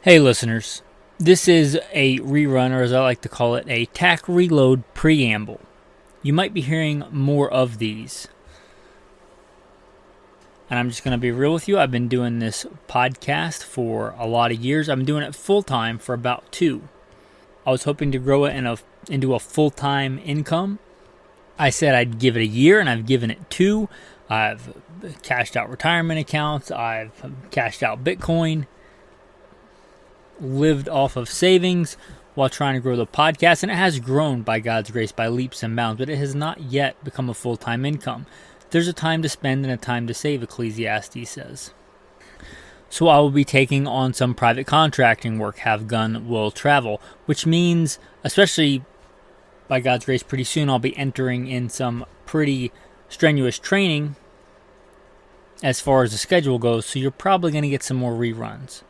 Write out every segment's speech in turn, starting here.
Hey listeners, this is a rerun, or as I like to call it, a TAC Reload preamble. You might be hearing more of these. And I'm just going to be real with you. I've been doing this podcast for a lot of years. I've been doing it full time for about 2. I was hoping to grow it into a full-time income. I said I'd give it a year, and I've given it 2. I've cashed out retirement accounts. I've cashed out Bitcoin. Lived off of savings while trying to grow the podcast, and it has grown by God's grace by leaps and bounds, but it has not yet become a full-time income. There's a time to spend and a time to save, Ecclesiastes says. So I will be taking on some private contracting work, have gun, will travel, which means, especially by God's grace, pretty soon I'll be entering in some pretty strenuous training as far as the schedule goes, so you're probably going to get some more reruns.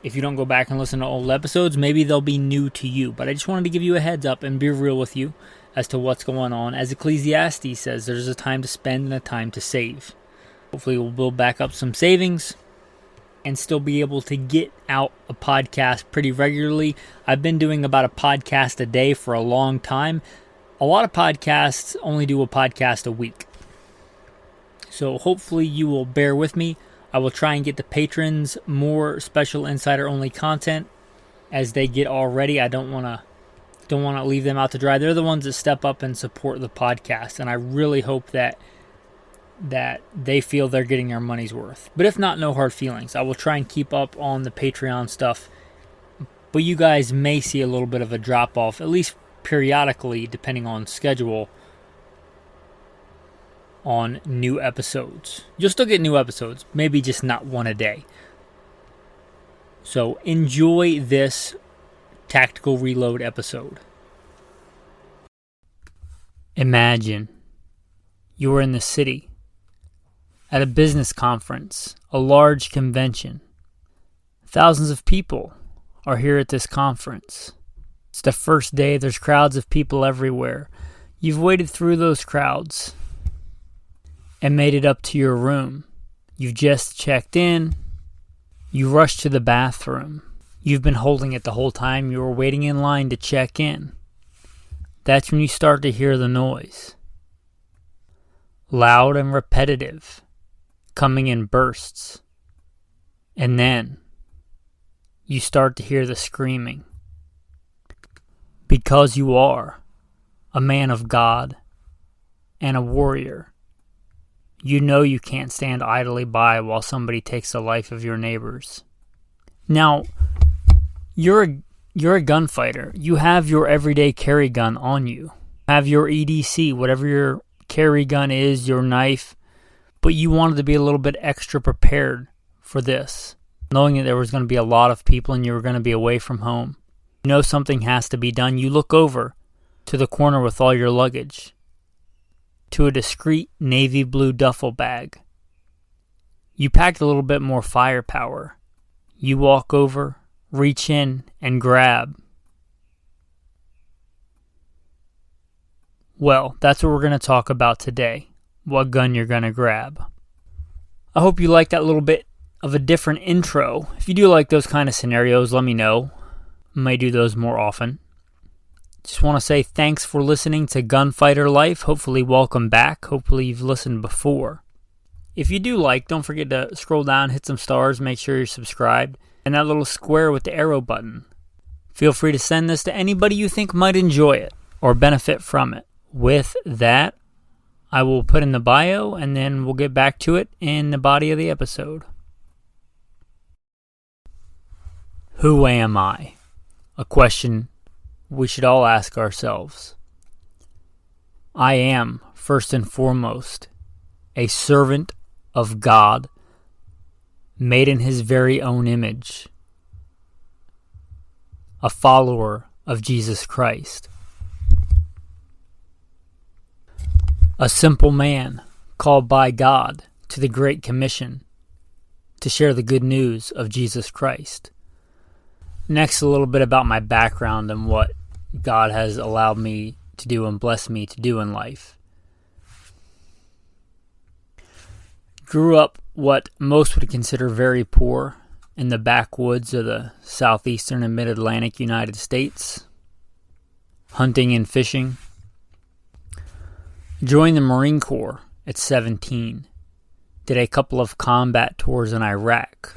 If you don't go back and listen to old episodes, maybe they'll be new to you. But I just wanted to give you a heads up and be real with you as to what's going on. As Ecclesiastes says, there's a time to spend and a time to save. Hopefully we'll build back up some savings and still be able to get out a podcast pretty regularly. I've been doing about a podcast a day for a long time. A lot of podcasts only do a podcast a week. So hopefully you will bear with me. I will try and get the patrons more special insider-only content as they get already. I don't want to leave them out to dry. They're the ones that step up and support the podcast, and I really hope that they feel they're getting their money's worth. But if not, no hard feelings. I will try and keep up on the Patreon stuff, but you guys may see a little bit of a drop-off, at least periodically, depending on schedule, on new episodes. You'll still get new episodes, maybe just not one a day. So enjoy this Tactical Reload episode. Imagine you are in the city at a business conference, a large convention. Thousands of people are here at this conference. It's the first day, there's crowds of people everywhere. You've waded through those crowds and made it up to your room. You've just checked in. You rushed to the bathroom. You've been holding it the whole time you were waiting in line to check in. That's when you start to hear the noise. Loud and repetitive, coming in bursts. And then you start to hear the screaming. Because you are a man of God and a warrior, you know you can't stand idly by while somebody takes the life of your neighbors. Now, you're a gunfighter. You have your everyday carry gun on you. Have your EDC, whatever your carry gun is, your knife. But you wanted to be a little bit extra prepared for this, knowing that there was going to be a lot of people and you were going to be away from home. You know something has to be done. You look over to the corner with all your luggage, to a discreet navy blue duffel bag. You packed a little bit more firepower. You walk over, reach in, and grab. Well, that's what we're going to talk about today. What gun you're going to grab. I hope you like that little bit of a different intro. If you do like those kind of scenarios, let me know. I may do those more often. Just want to say thanks for listening to Gunfighter Life. Hopefully welcome back. Hopefully you've listened before. If you do like, don't forget to scroll down, hit some stars, make sure you're subscribed, and that little square with the arrow button. Feel free to send this to anybody you think might enjoy it or benefit from it. With that, I will put in the bio, and then we'll get back to it in the body of the episode. Who am I? A question we should all ask ourselves. I am, first and foremost, a servant of God, made in His very own image, a follower of Jesus Christ, a simple man called by God to the Great Commission to share the good news of Jesus Christ. Next, a little bit about my background and what God has allowed me to do and blessed me to do in life. Grew up what most would consider very poor in the backwoods of the southeastern and mid-Atlantic United States, hunting and fishing. Joined the Marine Corps at 17. Did a couple of combat tours in Iraq.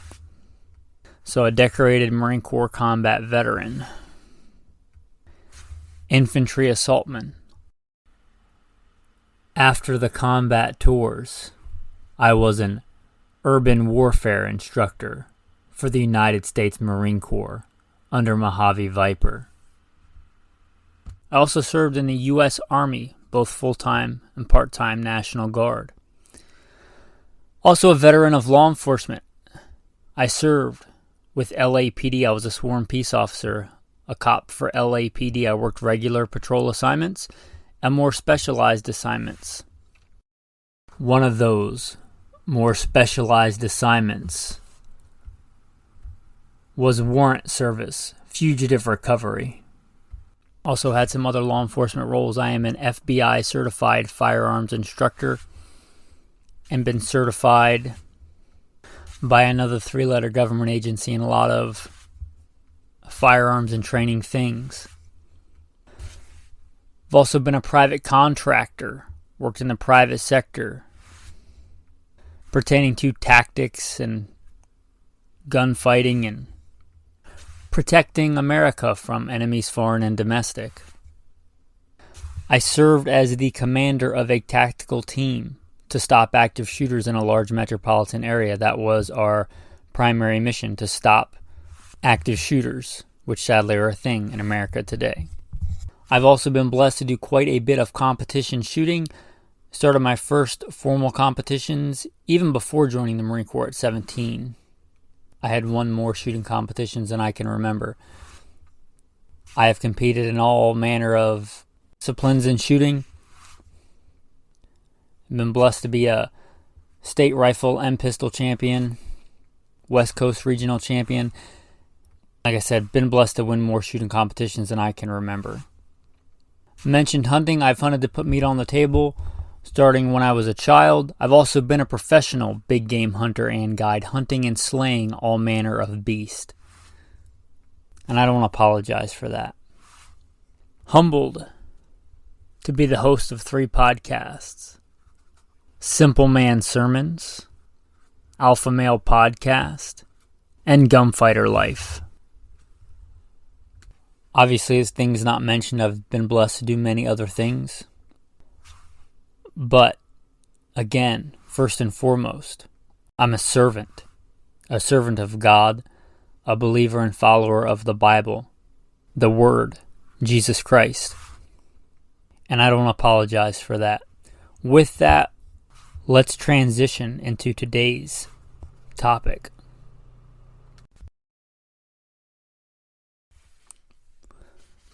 So a decorated Marine Corps combat veteran. Infantry assaultman. After the combat tours, I was an urban warfare instructor for the United States Marine Corps under Mojave Viper. I also served in the U.S. Army, both full-time and part-time National Guard. Also a veteran of law enforcement. I served with LAPD. I was a sworn peace officer, a cop for LAPD. I worked regular patrol assignments and more specialized assignments. One of those more specialized assignments was warrant service, fugitive recovery. Also had some other law enforcement roles. I am an FBI certified firearms instructor and been certified by another 3-letter government agency in a lot of firearms and training things. I've also been a private contractor, worked in the private sector pertaining to tactics and gunfighting and protecting America from enemies foreign and domestic. I served as the commander of a tactical team to stop active shooters in a large metropolitan area. That was our primary mission, to stop active shooters, which sadly are a thing in America today. I've also been blessed to do quite a bit of competition shooting. Started my first formal competitions even before joining the Marine Corps at 17. I had won more shooting competitions than I can remember. I have competed in all manner of disciplines in shooting. I've been blessed to be a state rifle and pistol champion, West Coast regional champion. Like I said, been blessed to win more shooting competitions than I can remember. Mentioned hunting. I've hunted to put meat on the table starting when I was a child. I've also been a professional big game hunter and guide, hunting and slaying all manner of beast. And I don't apologize for that. Humbled to be the host of 3 podcasts. Simple Man Sermons, Alpha Male Podcast, and Gunfighter Life. Obviously, as things not mentioned, I've been blessed to do many other things. But, again, first and foremost, I'm a servant of God, a believer and follower of the Bible, the Word, Jesus Christ. And I don't apologize for that. With that, let's transition into today's topic.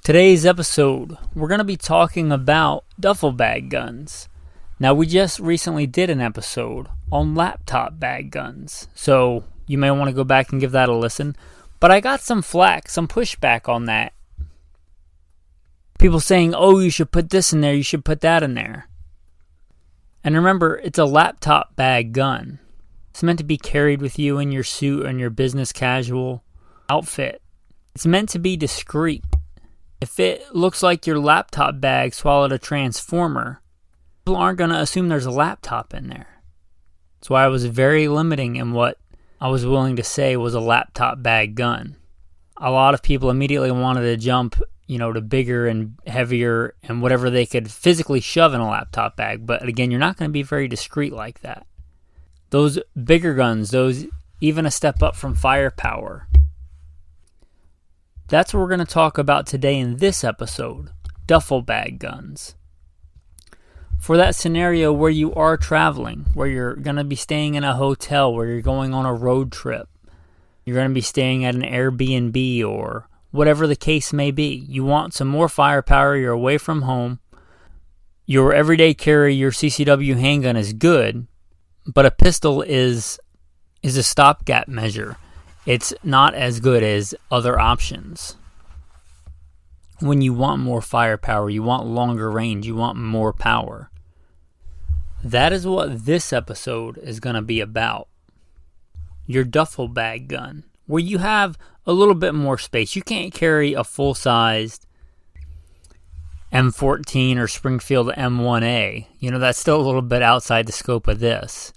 Today's episode, we're going to be talking about duffel bag guns. Now, we just recently did an episode on laptop bag guns, so you may want to go back and give that a listen. But I got some flack, some pushback on that. People saying, oh, you should put this in there, you should put that in there. And remember, it's a laptop bag gun. It's meant to be carried with you in your suit and your business casual outfit. It's meant to be discreet. If it looks like your laptop bag swallowed a transformer, people aren't going to assume there's a laptop in there. That's why I was very limiting in what I was willing to say was a laptop bag gun. A lot of people immediately wanted to jump, to bigger and heavier and whatever they could physically shove in a laptop bag. But again, you're not going to be very discreet like that. Those bigger guns, those even a step up from firepower. That's what we're going to talk about today in this episode, duffel bag guns. For that scenario where you are traveling, where you're going to be staying in a hotel, where you're going on a road trip, you're going to be staying at an Airbnb or whatever the case may be. You want some more firepower, you're away from home. Your everyday carry, your CCW handgun is good, but a pistol is a stopgap measure. It's not as good as other options. When you want more firepower, you want longer range, you want more power. That is what this episode is going to be about. Your duffel bag gun, where you have a little bit more space. You can't carry a full-sized M14 or Springfield M1A. That's still a little bit outside the scope of this.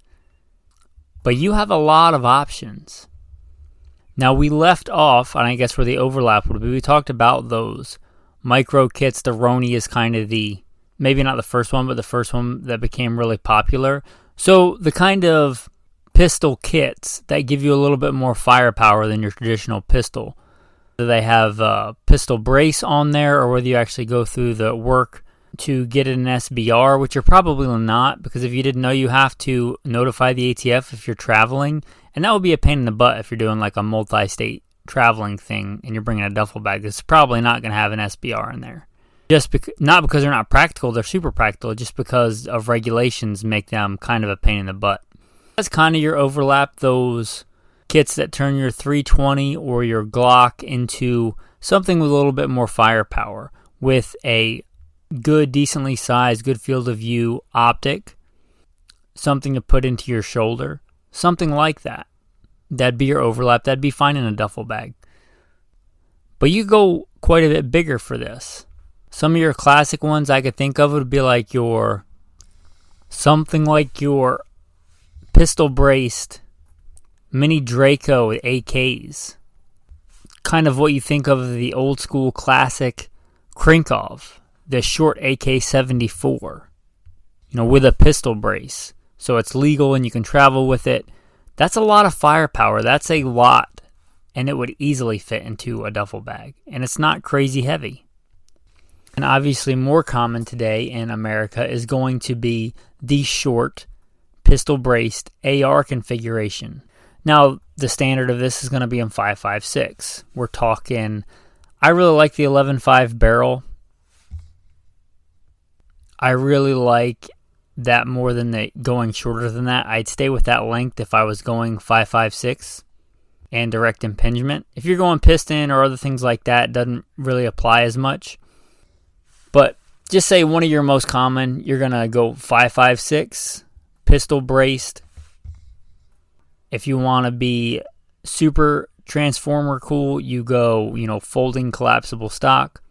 But you have a lot of options. Now, we left off, and I guess where the overlap would be, we talked about those micro kits. The Roni is kind of maybe not the first one, but the first one that became really popular. So the kind of pistol kits that give you a little bit more firepower than your traditional pistol. Whether they have a pistol brace on there, or whether you actually go through the work to get an SBR, which you're probably not, because if you didn't know, you have to notify the ATF if you're traveling, and that would be a pain in the butt if you're doing like a multi-state traveling thing and you're bringing a duffel bag. It's probably not going to have an SBR in there. Not because they're not practical, they're super practical, just because of regulations make them kind of a pain in the butt. That's kind of your overlap, those kits that turn your 320 or your Glock into something with a little bit more firepower, with a good, decently sized, good field of view optic, something to put into your shoulder, something like that. That'd be your overlap. That'd be fine in a duffel bag. But you go quite a bit bigger for this. Some of your classic ones I could think of would be like something like your pistol braced Mini Draco with AKs. Kind of what you think of the old school classic Krinkov, the short AK-74, with a pistol brace. So it's legal and you can travel with it. That's a lot of firepower. That's a lot. And it would easily fit into a duffel bag. And it's not crazy heavy. And obviously more common today in America is going to be the short pistol-braced AR configuration. Now, the standard of this is going to be in 5.56. We're talking, I really like the 11.5 barrel. I really like that more than going shorter than that. I'd stay with that length if I was going 5.56 and direct impingement. If you're going piston or other things like that, it doesn't really apply as much. But just say one of your most common, you're going to go 5.56, pistol braced. If you want to be super transformer cool, you go, folding collapsible stock.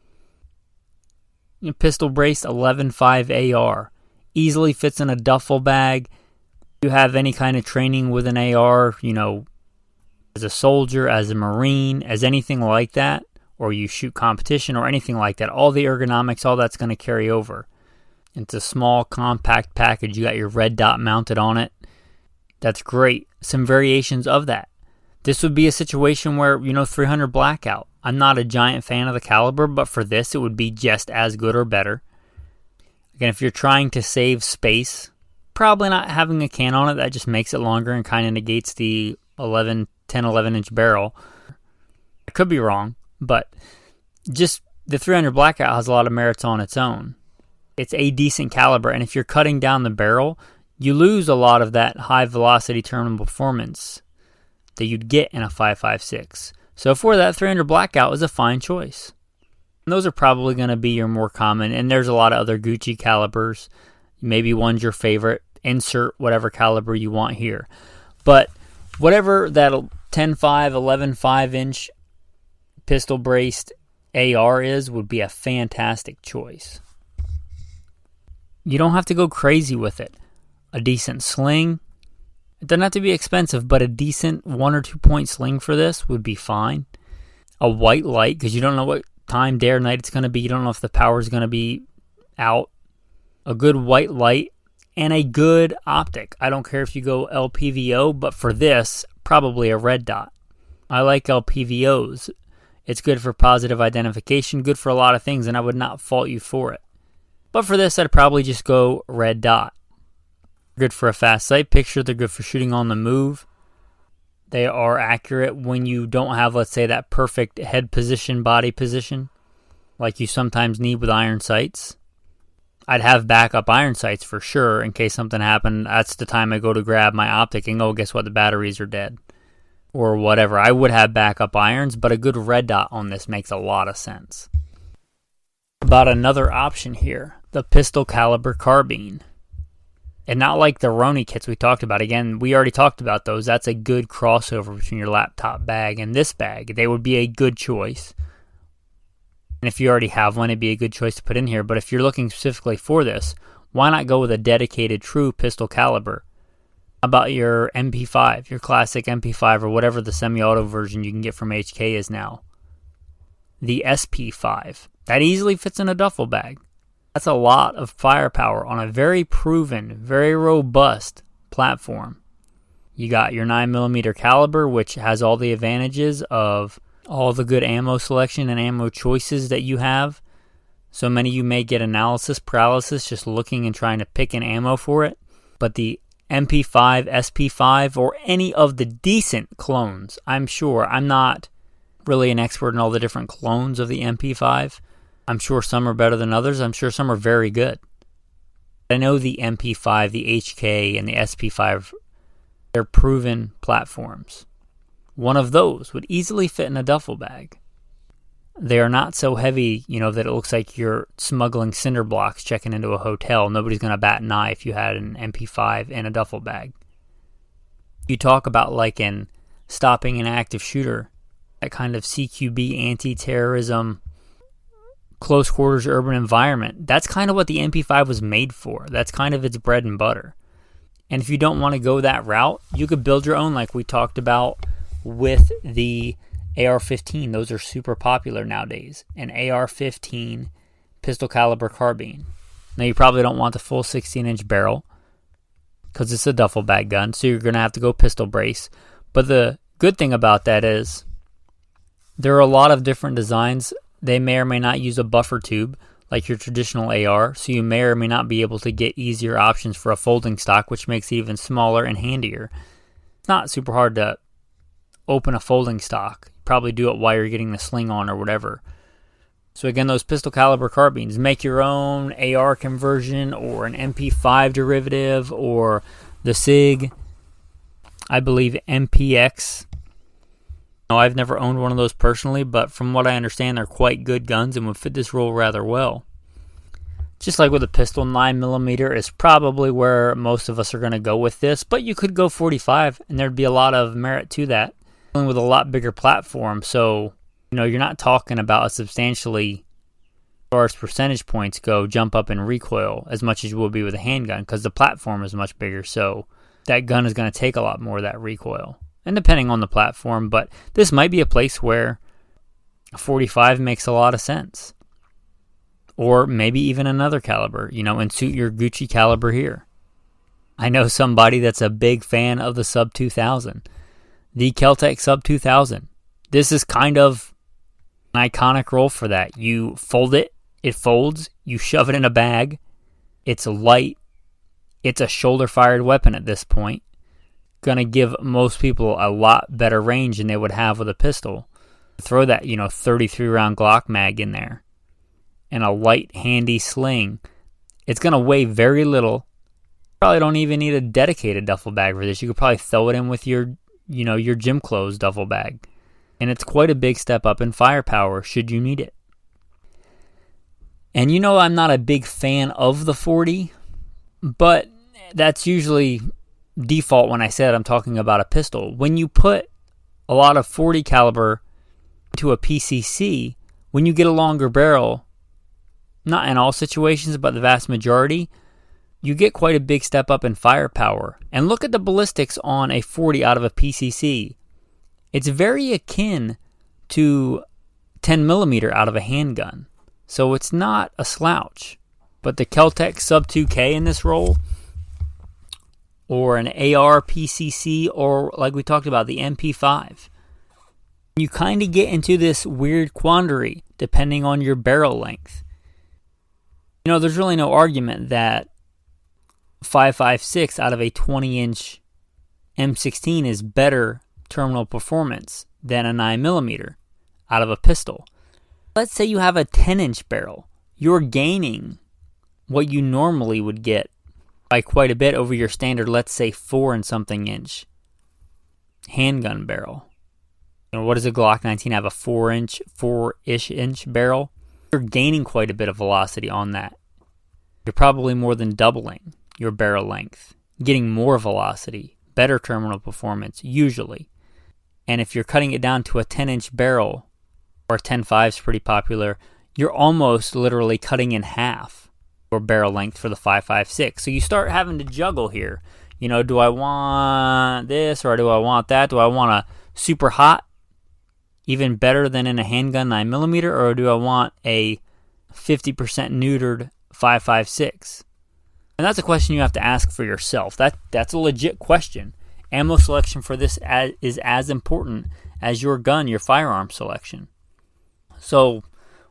Pistol braced 11.5 AR. Easily fits in a duffel bag. If you have any kind of training with an AR, as a soldier, as a Marine, as anything like that, or you shoot competition or anything like that, all the ergonomics, all that's going to carry over. It's a small, compact package. You got your red dot mounted on it. That's great. Some variations of that. This would be a situation where, 300 blackout. I'm not a giant fan of the caliber, but for this, it would be just as good or better. Again, if you're trying to save space, probably not having a can on it. That just makes it longer and kind of negates the 11 inch barrel. I could be wrong, but just the 300 blackout has a lot of merits on its own. It's a decent caliber, and if you're cutting down the barrel, you lose a lot of that high velocity terminal performance that you'd get in a 5.56. So for that, 300 blackout is a fine choice. And those are probably going to be your more common, and there's a lot of other Gucci calibers. Maybe one's your favorite. Insert whatever caliber you want here. But whatever that 10.5, 11.5 inch pistol braced AR is would be a fantastic choice. You don't have to go crazy with it. A decent sling. It doesn't have to be expensive, but a decent 1 or 2 point sling for this would be fine. A white light, because you don't know what time, day or night it's going to be. You don't know if the power is going to be out. A good white light and a good optic. I don't care if you go LPVO, but for this, probably a red dot. I like LPVOs. It's good for positive identification, good for a lot of things, and I would not fault you for it. But for this, I'd probably just go red dot. Good for a fast sight picture. They're good for shooting on the move. They are accurate when you don't have, let's say, that perfect head position, body position, like you sometimes need with iron sights. I'd have backup iron sights for sure in case something happened. That's the time I go to grab my optic and guess what? The batteries are dead. Or whatever. I would have backup irons, but a good red dot on this makes a lot of sense. About another option here, the pistol caliber carbine. And not like the Roni kits we talked about. Again, we already talked about those. That's a good crossover between your laptop bag and this bag. They would be a good choice. And if you already have one, it'd be a good choice to put in here. But if you're looking specifically for this, why not go with a dedicated true pistol caliber? How about your MP5, your classic MP5, or whatever the semi-auto version you can get from HK is now? The SP5. That easily fits in a duffel bag. That's a lot of firepower on a very proven, very robust platform. You got your 9mm caliber, which has all the advantages of all the good ammo selection and ammo choices that you have. So many of you may get analysis paralysis just looking and trying to pick an ammo for it. But the MP5, SP5, or any of the decent clones, I'm not really an expert in all the different clones of the MP5. I'm sure some are better than others. I'm sure some are very good. I know the MP5, the HK, and the SP5, they're proven platforms. One of those would easily fit in a duffel bag. They are not so heavy, that it looks like you're smuggling cinder blocks checking into a hotel. Nobody's going to bat an eye if you had an MP5 in a duffel bag. You talk about like in stopping an active shooter, that kind of CQB anti-terrorism, close quarters urban environment. That's kind of what the MP5 was made for. That's kind of its bread and butter. And if you don't want to go that route, you could build your own like we talked about with the AR-15. Those are super popular nowadays. An AR-15 pistol caliber carbine. Now you probably don't want the full 16-inch barrel because it's a duffel bag gun, so you're going to have to go pistol brace. But the good thing about that is there are a lot of different designs. They may or may not use a buffer tube like your traditional AR, so you may or may not be able to get easier options for a folding stock, which makes it even smaller and handier. It's not super hard to open a folding stock. You probably do it while you're getting the sling on or whatever. So again, those pistol caliber carbines, make your own AR conversion or an MP5 derivative or the SIG. I believe MPX. No, I've never owned one of those personally, but from what I understand, they're quite good guns and would fit this role rather well. Just like with a pistol, 9mm is probably where most of us are going to go with this, but you could go 45, and there'd be a lot of merit to that. Dealing with a lot bigger platform, so you're not talking about a substantially, as far as percentage points go, jump up in recoil as much as you will be with a handgun, because the platform is much bigger, so that gun is going to take a lot more of that recoil. And depending on the platform, but this might be a place where a 45 makes a lot of sense. Or maybe even another caliber, and suit your Gucci caliber here. I know somebody that's a big fan of the Sub 2000. The Kel-Tec Sub 2000. This is kind of an iconic role for that. You fold it, it folds, you shove it in a bag, it's light, it's a shoulder-fired weapon at this point. Going to give most people a lot better range than they would have with a pistol. Throw that, 33-round Glock mag in there and a light, handy sling. It's going to weigh very little. Probably don't even need a dedicated duffel bag for this. You could probably throw it in with your gym clothes duffel bag. And it's quite a big step up in firepower should you need it. And I'm not a big fan of the 40, but that's usually default when I said I'm talking about a pistol. When you put a lot of 40 caliber into a PCC, when you get a longer barrel, not in all situations, but the vast majority, you get quite a big step up in firepower. And look at the ballistics on a 40 out of a PCC. It's very akin to 10mm out of a handgun. So it's not a slouch. But the Kel-Tec Sub 2K in this role, or an AR PCC, or like we talked about, the MP5. You kind of get into this weird quandary depending on your barrel length. There's really no argument that 5.56 out of a 20-inch M16 is better terminal performance than a 9mm out of a pistol. Let's say you have a 10-inch barrel. You're gaining what you normally would get by quite a bit over your standard, let's say 4 and something inch handgun barrel. What does a Glock 19 have? A 4-ish inch barrel? You're gaining quite a bit of velocity on that. You're probably more than doubling. your barrel length, getting more velocity, better terminal performance, usually. And if you're cutting it down to a 10-inch barrel, or a 10.5 is pretty popular, you're almost literally cutting in half your barrel length for the 5.56. So you start having to juggle here. Do I want this or do I want that? Do I want a super hot, even better than in a handgun 9mm, or do I want a 50% neutered 5.56? And that's a question you have to ask for yourself. That's a legit question. Ammo selection for this is as important as your gun, your firearm selection. So,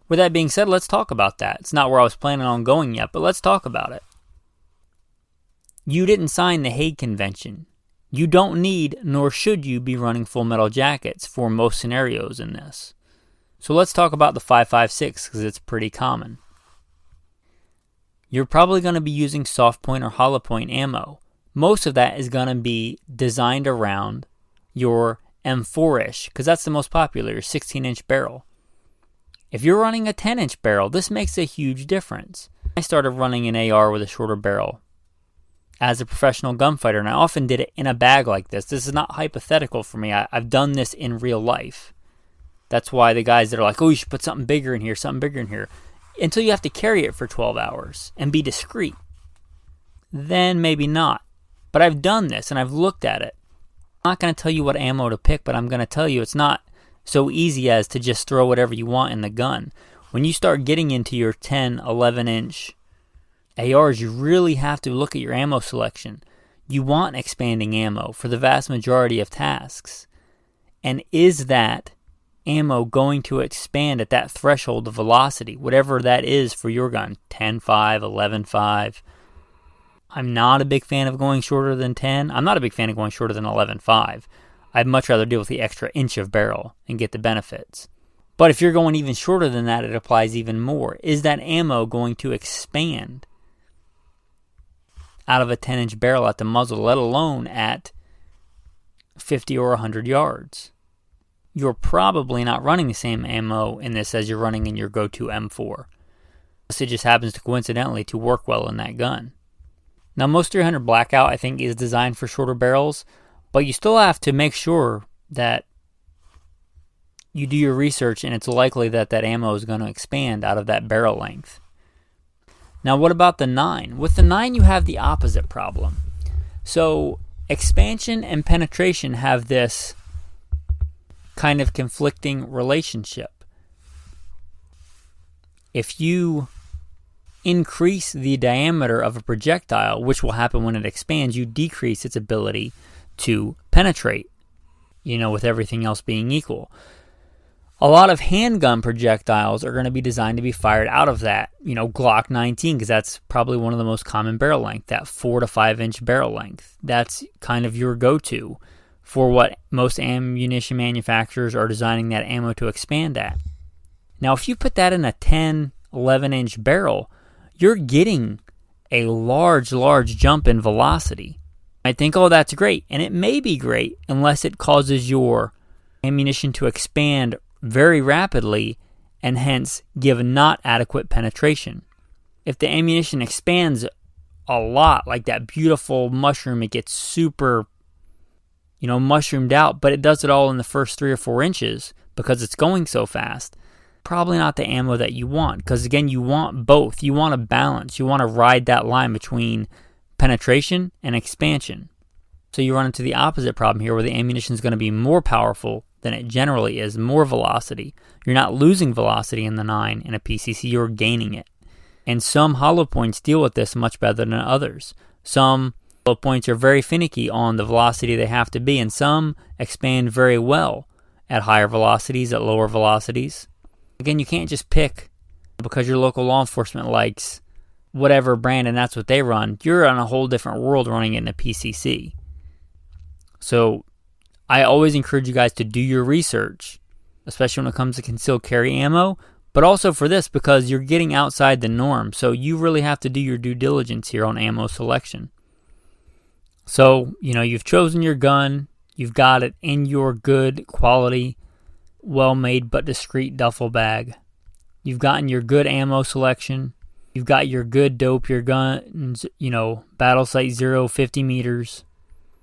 with that being said, let's talk about that. It's not where I was planning on going yet, but let's talk about it. You didn't sign the Hague Convention. You don't need, nor should you be running full metal jackets for most scenarios in this. So let's talk about the 5.56 because it's pretty common. You're probably going to be using soft point or hollow point ammo. Most of that is going to be designed around your M4-ish because that's the most popular, your 16-inch barrel. If you're running a 10-inch barrel, this makes a huge difference. I started running an AR with a shorter barrel as a professional gunfighter, and I often did it in a bag like this. This is not hypothetical for me. I've done this in real life. That's why the guys that are like, oh, you should put something bigger in here, until you have to carry it for 12 hours and be discreet. Then maybe not. But I've done this, and I've looked at it. I'm not going to tell you what ammo to pick, but I'm going to tell you it's not so easy as to just throw whatever you want in the gun. When you start getting into your 10, 11-inch ARs, you really have to look at your ammo selection. You want expanding ammo for the vast majority of tasks. And is that ammo going to expand at that threshold of velocity, whatever that is for your gun, 10.5, 11.5? I'm not a big fan of going shorter than 10. I'm not a big fan of going shorter than 11.5. I'd much rather deal with the extra inch of barrel and get the benefits. But if you're going even shorter than that, it applies even more. Is that ammo going to expand out of a 10-inch barrel at the muzzle, let alone at 50 or 100 yards? You're probably not running the same ammo in this as you're running in your go-to M4. It just happens to coincidentally to work well in that gun. Now, most 300 Blackout, I think, is designed for shorter barrels, but you still have to make sure that you do your research and it's likely that that ammo is going to expand out of that barrel length. Now, what about the 9? With the 9, you have the opposite problem. So, expansion and penetration have this kind of conflicting relationship. If you increase the diameter of a projectile, which will happen when it expands, you decrease its ability to penetrate, with everything else being equal. A lot of handgun projectiles are going to be designed to be fired out of that, Glock 19, because that's probably one of the most common barrel length, that 4 to 5 inch barrel length. That's kind of your go-to for what most ammunition manufacturers are designing that ammo to expand at. Now, if you put that in a 10, 11 inch barrel, you're getting a large jump in velocity. I think, oh, that's great. And it may be great unless it causes your ammunition to expand very rapidly and hence give not adequate penetration. If the ammunition expands a lot, like that beautiful mushroom, it gets super, mushroomed out, but it does it all in the first 3 or 4 inches because it's going so fast, probably not the ammo that you want. Because again, you want both. You want a balance. You want to ride that line between penetration and expansion. So you run into the opposite problem here where the ammunition is going to be more powerful than it generally is, more velocity. You're not losing velocity in the 9 in a PCC, you're gaining it. And some hollow points deal with this much better than others. Some hollow points are very finicky on the velocity they have to be, and some expand very well at higher velocities, at lower velocities. Again, you can't just pick because your local law enforcement likes whatever brand and that's what they run. You're on a whole different world running it in a PCC. So I always encourage you guys to do your research, especially when it comes to concealed carry ammo, but also for this because you're getting outside the norm. So you really have to do your due diligence here on ammo selection. So, you've chosen your gun, you've got it in your good quality, well-made but discreet duffel bag. You've gotten your good ammo selection. You've got your good dope, your guns, battle sight 0, 50 meters.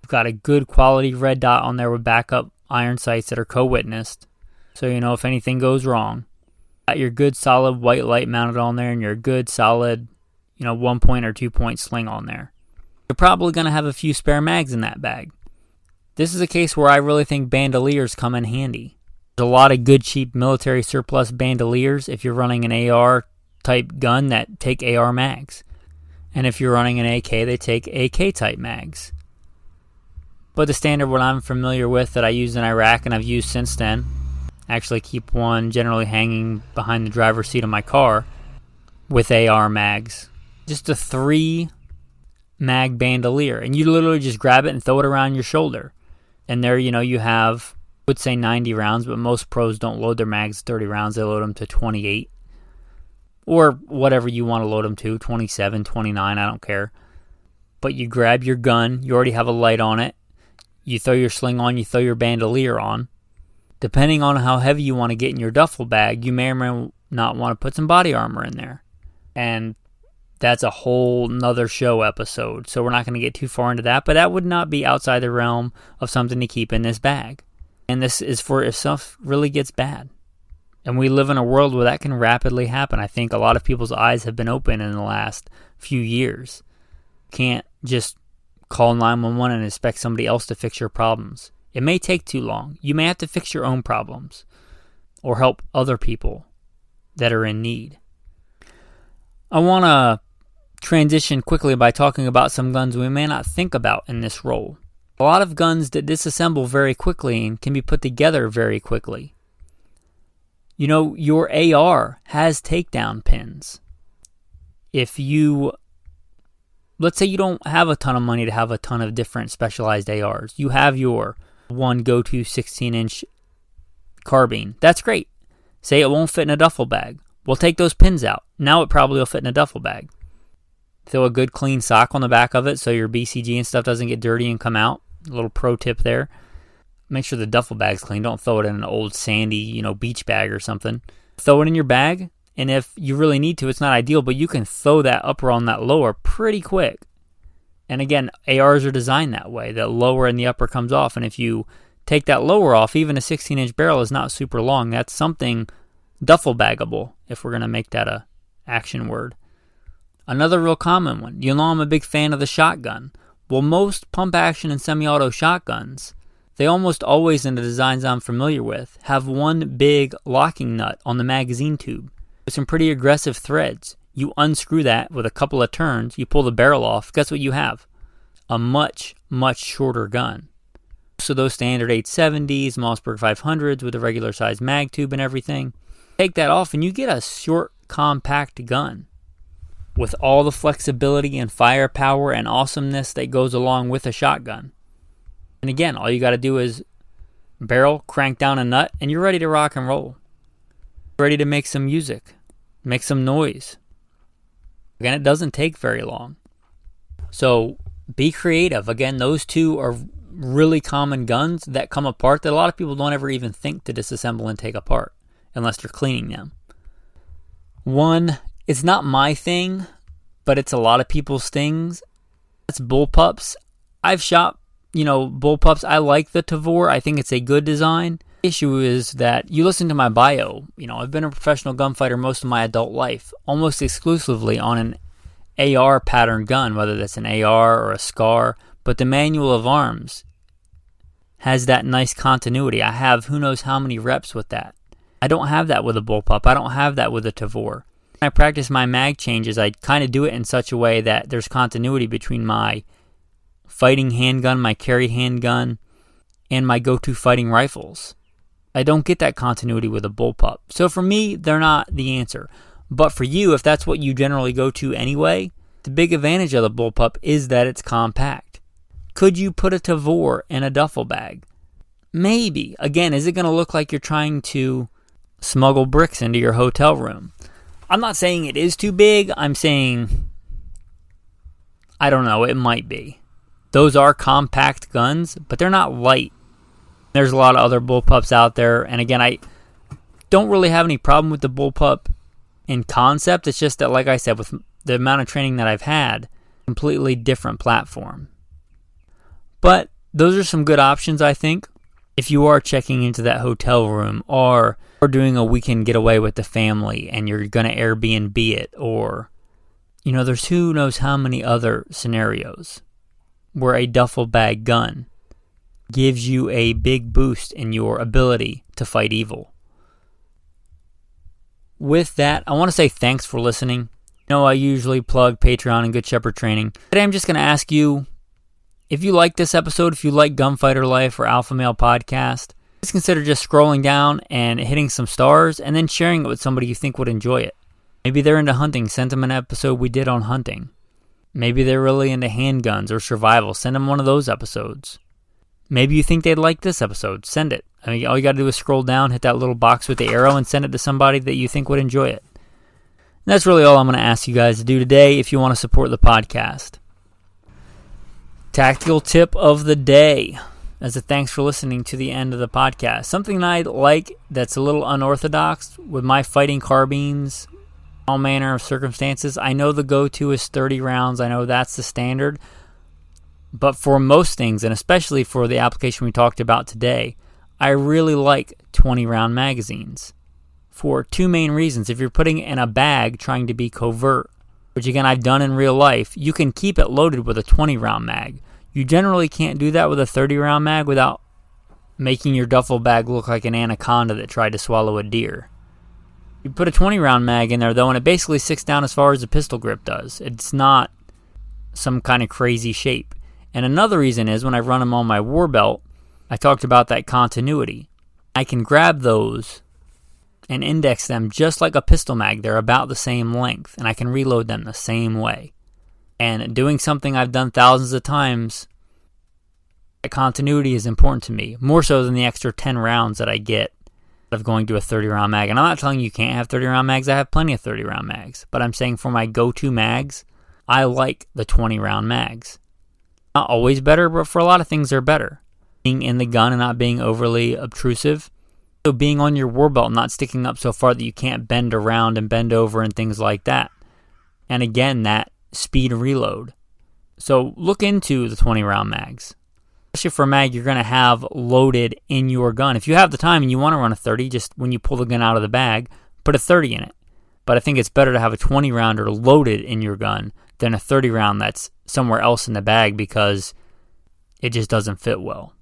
You've got a good quality red dot on there with backup iron sights that are co-witnessed. So, if anything goes wrong. Got your good solid white light mounted on there and your good solid, 1 point or 2 point sling on there. You're probably going to have a few spare mags in that bag. This is a case where I really think bandoliers come in handy. There's a lot of good cheap military surplus bandoliers if you're running an AR type gun that take AR mags. And if you're running an AK, they take AK type mags. But the standard one I'm familiar with that I used in Iraq and I've used since then, I actually keep one generally hanging behind the driver's seat of my car with AR mags. Just a 3 mag bandolier. And you literally just grab it and throw it around your shoulder. And there, you have, I would say 90 rounds, but most pros don't load their mags 30 rounds. They load them to 28. Or whatever you want to load them to, 27, 29, I don't care. But you grab your gun, you already have a light on it. You throw your sling on, you throw your bandolier on. Depending on how heavy you want to get in your duffel bag, you may or may not want to put some body armor in there. And that's a whole nother show episode, so we're not going to get too far into that, but that would not be outside the realm of something to keep in this bag. And this is for if stuff really gets bad. And we live in a world where that can rapidly happen. I think a lot of people's eyes have been open in the last few years. Can't just call 911 and expect somebody else to fix your problems. It may take too long. You may have to fix your own problems or help other people that are in need. I want to transition quickly by talking about some guns we may not think about in this role. A lot of guns that disassemble very quickly and can be put together very quickly. Your AR has takedown pins. Let's say you don't have a ton of money to have a ton of different specialized ARs. You have your one go-to 16-inch carbine. That's great. Say it won't fit in a duffel bag. We'll take those pins out. Now it probably will fit in a duffel bag. Throw a good clean sock on the back of it so your BCG and stuff doesn't get dirty and come out. A little pro tip there. Make sure the duffel bag's clean. Don't throw it in an old sandy, beach bag or something. Throw it in your bag, and if you really need to, it's not ideal, but you can throw that upper on that lower pretty quick. And again, ARs are designed that way. The lower and the upper comes off, and if you take that lower off, even a 16-inch barrel is not super long. That's something duffel bagable, if we're going to make that a action word. Another real common one. I'm a big fan of the shotgun. Well, most pump action and semi-auto shotguns, they almost always, in the designs I'm familiar with, have one big locking nut on the magazine tube with some pretty aggressive threads. You unscrew that with a couple of turns, you pull the barrel off, guess what you have? A much, much shorter gun. So those standard 870s, Mossberg 500s with a regular size mag tube and everything, take that off and you get a short, compact gun with all the flexibility and firepower and awesomeness that goes along with a shotgun. And again, all you got to do is barrel, crank down a nut, and you're ready to rock and roll. Ready to make some music, make some noise. Again, it doesn't take very long. So be creative. Again, those two are really common guns that come apart that a lot of people don't ever even think to disassemble and take apart unless they're cleaning them. One, it's not my thing, but it's a lot of people's things. It's bullpups. I've shot, bullpups. I like the Tavor. I think it's a good design. The issue is that you listen to my bio. I've been a professional gunfighter most of my adult life, almost exclusively on an AR pattern gun, whether that's an AR or a SCAR. But the manual of arms has that nice continuity. I have who knows how many reps with that. I don't have that with a bullpup. I don't have that with a Tavor. When I practice my mag changes, I kind of do it in such a way that there's continuity between my fighting handgun, my carry handgun, and my go-to fighting rifles. I don't get that continuity with a bullpup. So for me, they're not the answer. But for you, if that's what you generally go to anyway, the big advantage of the bullpup is that it's compact. Could you put a Tavor in a duffel bag? Maybe. Again, is it going to look like you're trying to smuggle bricks into your hotel room? I'm not saying it is too big. I'm saying, I don't know, it might be. Those are compact guns, but they're not light. There's a lot of other bullpups out there. And again, I don't really have any problem with the bullpup in concept. It's just that, like I said, with the amount of training that I've had, completely different platform. But those are some good options, I think, if you are checking into that hotel room or doing a weekend getaway with the family and you're going to Airbnb it, or, there's who knows how many other scenarios where a duffel bag gun gives you a big boost in your ability to fight evil. With that, I want to say thanks for listening. I usually plug Patreon and Good Shepherd Training. Today I'm just going to ask you, if you like this episode, if you like Gunfighter Life or Alpha Male Podcast, just consider just scrolling down and hitting some stars and then sharing it with somebody you think would enjoy it. Maybe they're into hunting. Send them an episode we did on hunting. Maybe they're really into handguns or survival. Send them one of those episodes. Maybe you think they'd like this episode. Send it. All you got to do is scroll down, hit that little box with the arrow, and send it to somebody that you think would enjoy it. And that's really all I'm going to ask you guys to do today if you want to support the podcast. Tactical tip of the day. As a thanks for listening to the end of the podcast. Something I like that's a little unorthodox with my fighting carbines, all manner of circumstances. I know the go-to is 30 rounds. I know that's the standard. But for most things, and especially for the application we talked about today, I really like 20-round magazines for two main reasons. If you're putting it in a bag trying to be covert, which again I've done in real life, you can keep it loaded with a 20-round mag. You generally can't do that with a 30-round mag without making your duffel bag look like an anaconda that tried to swallow a deer. You put a 20-round mag in there, though, and it basically sticks down as far as a pistol grip does. It's not some kind of crazy shape. And another reason is when I run them on my war belt, I talked about that continuity. I can grab those and index them just like a pistol mag. They're about the same length, and I can reload them the same way. And doing something I've done thousands of times, that continuity is important to me, more so than the extra 10 rounds that I get of going to a 30-round mag. And I'm not telling you can't have 30-round mags. I have plenty of 30-round mags. But I'm saying for my go-to mags, I like the 20-round mags. Not always better, but for a lot of things they're better. Being in the gun and not being overly obtrusive. So being on your war belt, not sticking up so far that you can't bend around and bend over and things like that. And again, that speed reload. So look into the 20-round mags. Especially for a mag you're going to have loaded in your gun. If you have the time and you want to run a 30, just when you pull the gun out of the bag, put a 30 in it. But I think it's better to have a 20-rounder loaded in your gun than a 30-round that's somewhere else in the bag because it just doesn't fit well.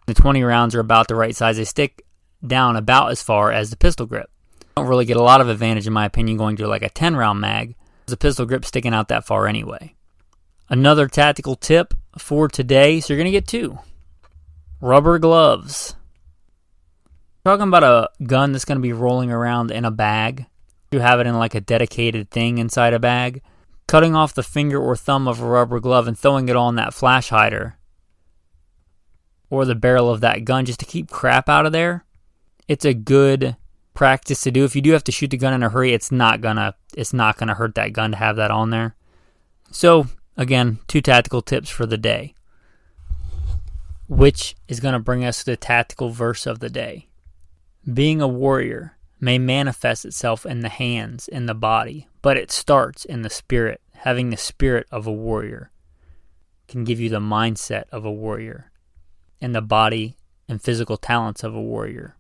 The 20 rounds are about the right size. They stick down about as far as the pistol grip. I don't really get a lot of advantage, in my opinion, going to like a 10-round mag. The pistol grip sticking out that far anyway. Another tactical tip for today, so you're going to get two. Rubber gloves. Talking about a gun that's going to be rolling around in a bag. You have it in like a dedicated thing inside a bag. Cutting off the finger or thumb of a rubber glove and throwing it on that flash hider or the barrel of that gun just to keep crap out of there. It's a good practice to do. If you do have to shoot the gun in a hurry, it's not gonna hurt that gun to have that on there. So again, two tactical tips for the day, which is going to bring us to the tactical verse of the day. Being a warrior may manifest itself in the hands, in the body, but it starts in the spirit. Having the spirit of a warrior can give you the mindset of a warrior and the body and physical talents of a warrior.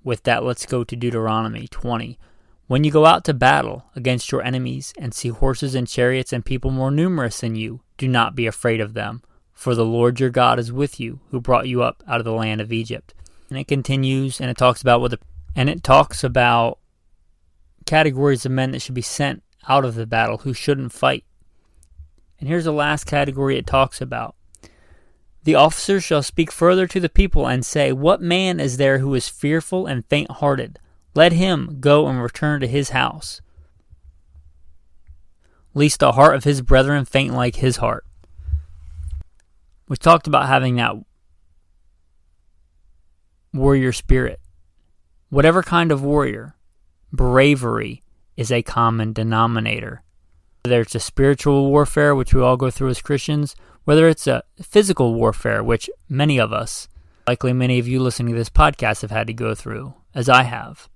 With that, let's go to Deuteronomy 20. When you go out to battle against your enemies and see horses and chariots and people more numerous than you, do not be afraid of them, for the Lord your God is with you, who brought you up out of the land of Egypt. And it continues, and it talks about categories of men that should be sent out of the battle who shouldn't fight. And here's the last category it talks about. The officers shall speak further to the people and say, what man is there who is fearful and faint-hearted? Let him go and return to his house, lest the heart of his brethren faint like his heart. We talked about having that warrior spirit. Whatever kind of warrior, bravery is a common denominator. Whether it's a spiritual warfare, which we all go through as Christians, whether it's a physical warfare, which many of us, likely many of you listening to this podcast have had to go through, as I have.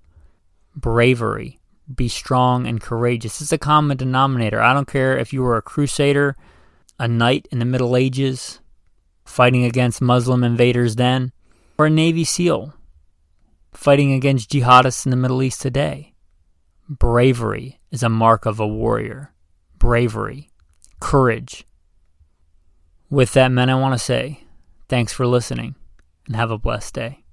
Bravery. Be strong and courageous. It's a common denominator. I don't care if you were a crusader, a knight in the Middle Ages, fighting against Muslim invaders then, or a Navy SEAL, fighting against jihadists in the Middle East today. Bravery is a mark of a warrior. Bravery. Courage. With that, men, I want to say thanks for listening and have a blessed day.